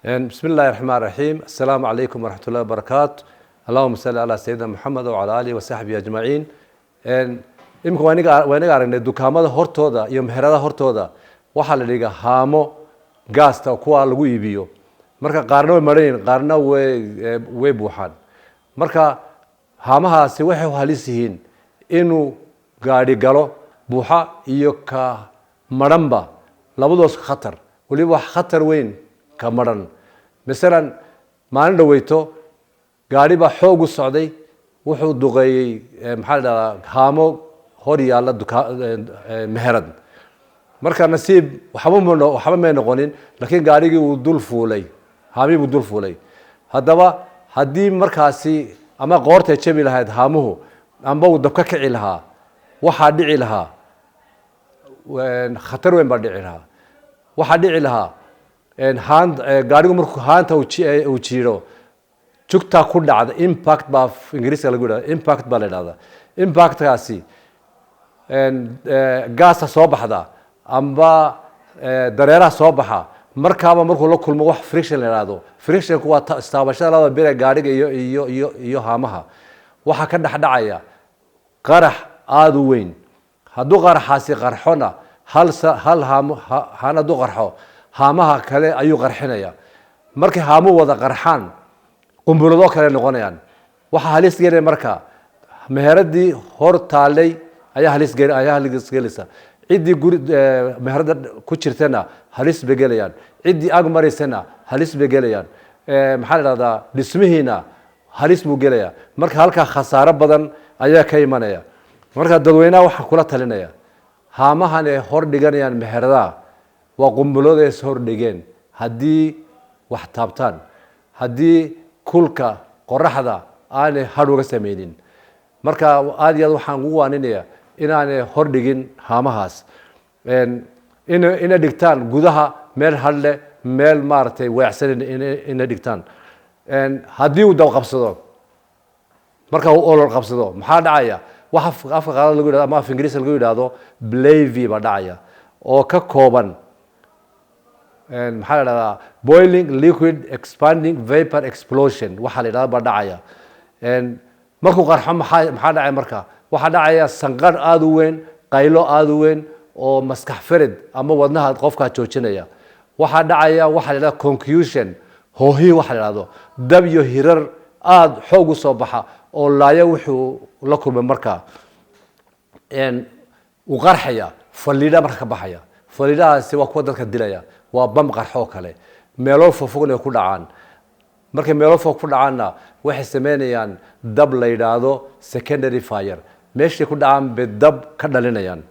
بسم الله الرحمن الرحيم. السلام عليكم ورحمة الله وبركاته. اللهم صل على سيدنا محمد وعلى آله وصحبه أجمعين. imika waynaga aragnay dukaamada hortooda iyo meherada hortooda waxaa la dhigaa haamo gaasta kuwa lagu iibiyo. Marka qaarna way marin qaarna way buuxaan. Marka haamahaasi waxay halis yihiin inuu gaari galo buuxa iyo ka maranba labadoos khatar. Waliba wax khatar weyn ka maran. Misalan maalin dhaweyto gaari ba xoog u socday wuxuu duqeeyay maxaa la haamo hor yaala meherad. Marka nasiib waxba ma noqonin laakiin gaarigii uu dul fuulay haami buu dul fuulay. Haddaba haddii markaasi ama qoorta jabi lahayd haamuhu amba uu dabka kici lahaa waxaa dhici lahaa khatar weyn baa dhici lahaa. waxaa dhici lahaa gaarigu markuu haanta uu jiiro jugta ku dhacda impact baa ingiriisiga lagu yiraahdo impact baa la yiraahdaa. Impactkaasi gaasta soo baxda amba dareeraha soo baxa markaaba markuu la kulmo wax friction la yiraahdo. Frictionku waa istaabashada labada bir ee gaariga iyo haamaha. Waxa ka dhaxdhacaya qarax aad u weyn. Hadduu qaraxaasi qarxona hal haanadu qarxo haamaha kale ayuu qarxinaya. Markii haamu wada qarxaan qumbulo kale noqonayaan. Waxa halis gelinaya marka meheradii hor taalay ayaa halis gelinaysa. Cidii guri meherada ku jirtana halis begelayaan. Cidii ag mareysana halis begelayaan. Maxaa la yiraahdaa dhismihiina halis buu gelaya. Marka halka khasaaro badan ayaa ka imanaya. Marka dadweynaha waxa kula talinaya haamahan ay hor dhiganayaan meherada waa qumbulada ay hor dhigeen. Haddii wax taabtaan haddii kulka qoraxda aanay har uga sameeynin marka aad iyo aad waxaan ugu waaninayaa inaanay hor dhigin haamahaas ina dhigtaan gudaha meel hadle meel maartay weecsan ina dhigtaan. Haddii uu dab qabsado marka uu olol qabsado maxaa dhacaya waxa afka qaar lagu yiraahdo ama af ingiriisi lagu yiraahdo blavy ba dhacaya oo ka kooban maxaa la yiraahdaa boiling liquid expanding vapor explosion waxa la yiraahdo ba dhacaya. markuu qarxo maxaa dhacay marka waxa dhacaya sanqar aad u weyn qaylo aad u weyn oo maskax farid ama wadnaha qofka joojinaya. waxa dhacaya waxa la yiraahdo concussion hoohi waxa la yiraahdo dab iyo hirar aad xoog u soo baxa oo laaya wuxuu la kulmay marka uu qarxaya faliidha marka baxaya. Faliidhaasi waa kuwa dadka dilaya waa bam qarxo kale meelo fofogna ku dhacaan. markay meelo fog ku dhacaanna waxay sameynayaan dab la yiraahdo secondary fire meeshii ku dhacaan bay dab ka dhalinayaan.